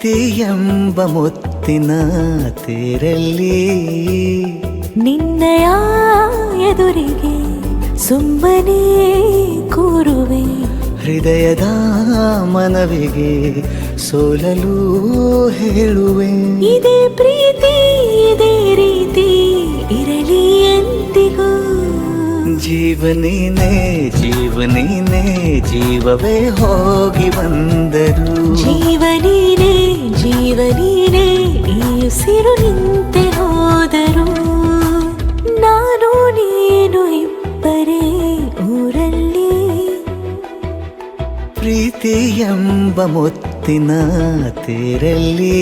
ಪ್ರೀತಿ ಎಂಬ ಮುತ್ತಿನ ತೇರಲ್ಲಿ ನಿನ್ನಯ ಎದುರಿಗೆ ಸುಮ್ಮನೆ ಕೂರುವೆ. ಹೃದಯದ ಮನವಿಗೆ ಸೋಲಲು ಹೇಳುವೆ. ಇದೇ ಪ್ರೀತಿ ಇದೇ ರೀತಿ ಇರಲಿ ಎಂದಿಗೂ. ಜೀವನೀನೇ ಜೀವನೀನೇ ಜೀವವೇ ಹೋಗಿ ಬಂದರು. ಜೀವನೀನೇ ಜೀವನೀನೇ ಈ ಉಸಿರು ನಿಂತೆ ಹೋದರು. ನಾನು ನೀನು ಇಬ್ಬರೇ ಊರಲ್ಲಿ. ಪ್ರೀತಿ ಎಂಬ ಮುತ್ತಿನ ತೇರಲ್ಲಿ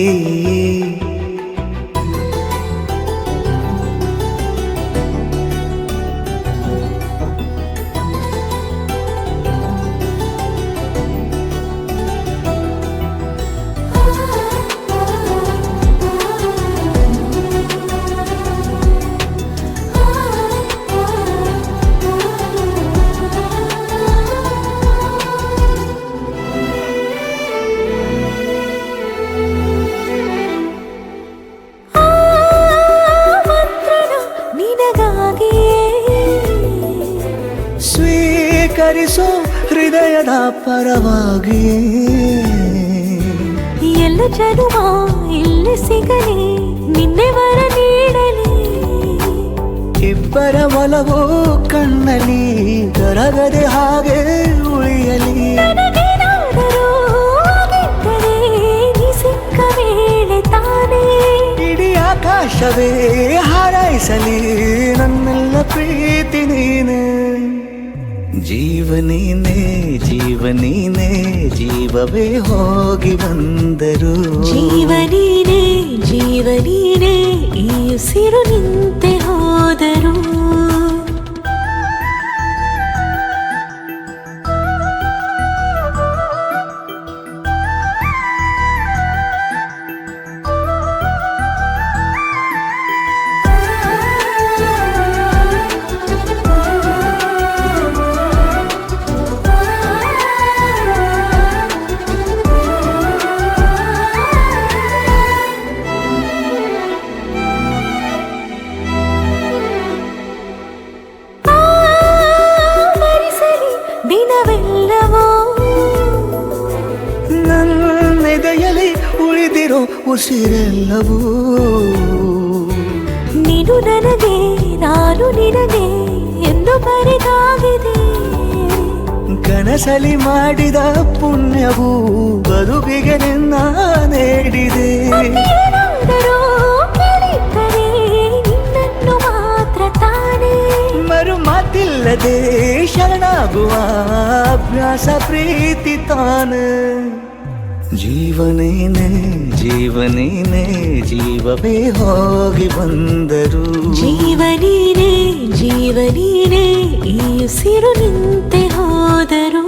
ಸ್ವೀಕರಿಸೋ ಹೃದಯದ ಪರವಾಗಿ. ಎಲ್ಲ ಜನುಮ ಇಲ್ಲಿ ಸಿಗಲಿ ನಿನ್ನೆ ವರ ನೀಡಲಿ. ಇಬ್ಬರ ಒಲವು ಕಣ್ಣಲ್ಲಿ ಕರಗದೆ ಹಾಗೆ ಉಳಿಯಲಿ. ನನಗೇನಾದರೂ ಆಗಿದ್ದರೆ ನೀ ಸಿಕ್ಕ ವೇಳೆ ತಾನೇ ಇಡೀ ಆಕಾಶವೇ ಹಾರೈಸಲಿ ನನ್ನೆಲ್ಲ ಪ್ರೀತಿ ನೀನೆ. ಜೀವನೀನೇ ಜೀವನೀನೇ ಜೀವವೇ ಹೋಗಿ ಬಂದರು. ಜೀವನೀನೇ ಜೀವನೀನೇ ಈ ಉಸಿರು ನಿಂತೆ ಹೋದರು. ದಿನವೆಲ್ಲವೋ ನನ್ನೆದೆಯಲ್ಲಿ ಉಳಿದಿರೋ ಉಸಿರೆಲ್ಲವೂ ನೀನು ನನಗೆ ನಾನು ನಿನಗೆ ಎಂದು ಬರೆದಾಗಿದೆ. ಕನಸಲಿ ಮಾಡಿದ ಪುಣ್ಯವು ಬದುಕಿಗೆ ನಿನ್ನ ನೀಡಿದೆ. ಏನಾದರೂ ಕೇಳಿದ್ದರೆ ನಿನ್ನನ್ನು ಮಾತ್ರ ತಾನೇ. ಮರು ಮಾತಿಲ್ಲದೆ ಶರಣಾಗುವ ಅಭ್ಯಾಸ ಪ್ರೀತಿ ತಾನೆ. ಜೀವನೇನೆ ಜೀವನೇನೆ ಜೀವವೇ ಹೋಗಿ ಬಂದರು. ಜೀವನೀನೇ ಜೀವನೀನೇ ಈ ಉಸಿರು ನಿಂತೆ ಹೋದರು.